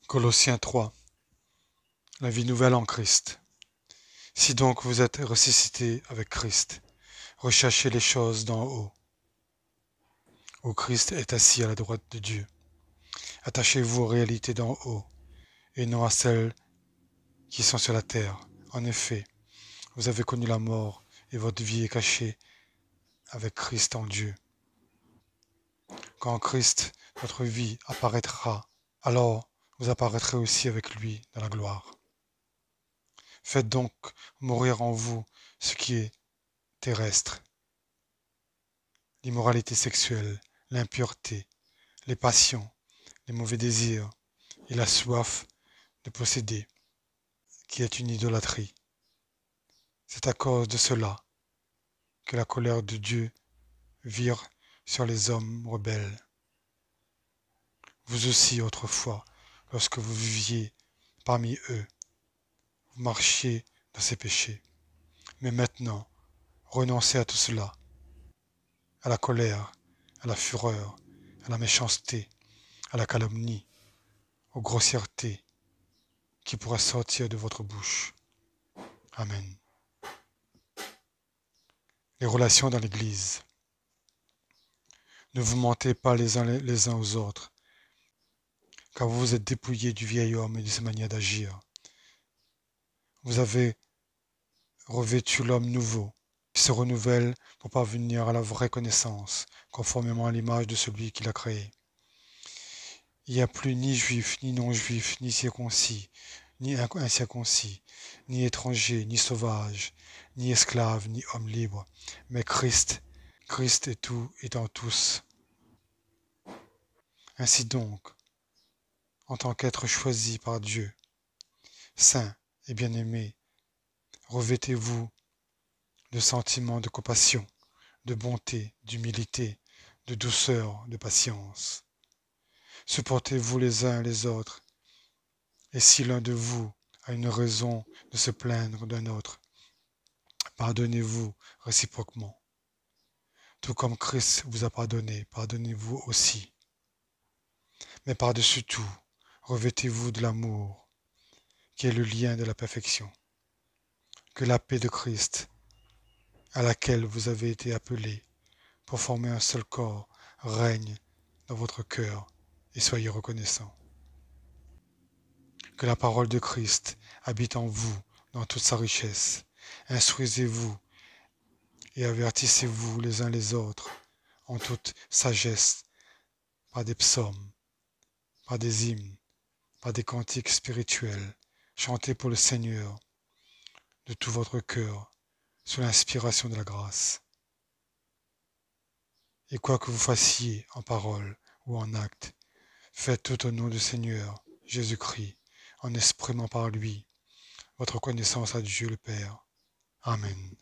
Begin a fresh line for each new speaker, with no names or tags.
Colossiens 3. La vie nouvelle en Christ. Si donc vous êtes ressuscités avec Christ, recherchez les choses d'en haut, où Christ est assis à la droite de Dieu. Attachez-vous aux réalités d'en haut, et non à celles qui sont sur la terre. En effet, vous avez connu la mort, et votre vie est cachée avec Christ en Dieu. Quand Christ, votre vie, apparaîtra, alors vous apparaîtrez aussi avec lui dans la gloire. Faites donc mourir en vous ce qui est terrestre, l'immoralité sexuelle, l'impureté, les passions, les mauvais désirs et la soif de posséder, qui est une idolâtrie. C'est à cause de cela que la colère de Dieu vire sur les hommes rebelles. Vous aussi, autrefois, lorsque vous viviez parmi eux, vous marchiez dans ces péchés. Mais maintenant, renoncez à tout cela, à la colère, à la fureur, à la méchanceté, à la calomnie, aux grossièretés qui pourra sortir de votre bouche. Amen. Les relations dans l'Église. Ne vous mentez pas les uns aux autres, car vous vous êtes dépouillés du vieil homme et de ses manières d'agir. Vous avez revêtu l'homme nouveau, qui se renouvelle pour parvenir à la vraie connaissance, conformément à l'image de celui qui l'a créé. Il n'y a plus ni juif, ni non-juif, ni circoncis, ni incirconcis, ni étranger, ni sauvage, ni esclave, ni homme libre, mais Christ est tout et dans tous. Ainsi donc, en tant qu'être choisi par Dieu, saint et bien-aimé, revêtez-vous de sentiments de compassion, de bonté, d'humilité, de douceur, de patience. Supportez-vous les uns les autres, et si l'un de vous a une raison de se plaindre d'un autre, pardonnez-vous réciproquement. Tout comme Christ vous a pardonné, pardonnez-vous aussi. Mais par-dessus tout, revêtez-vous de l'amour, qui est le lien de la perfection. Que la paix de Christ, à laquelle vous avez été appelés pour former un seul corps, règne dans votre cœur et soyez reconnaissants. Que la parole de Christ habite en vous dans toute sa richesse. Instruisez-vous et avertissez-vous les uns les autres en toute sagesse, par des psaumes, par des hymnes, par des cantiques spirituels. Chantez pour le Seigneur de tout votre cœur, sous l'inspiration de la grâce. Et quoi que vous fassiez en parole ou en acte, faites tout au nom du Seigneur Jésus-Christ, en exprimant par lui votre connaissance à Dieu le Père. Amen.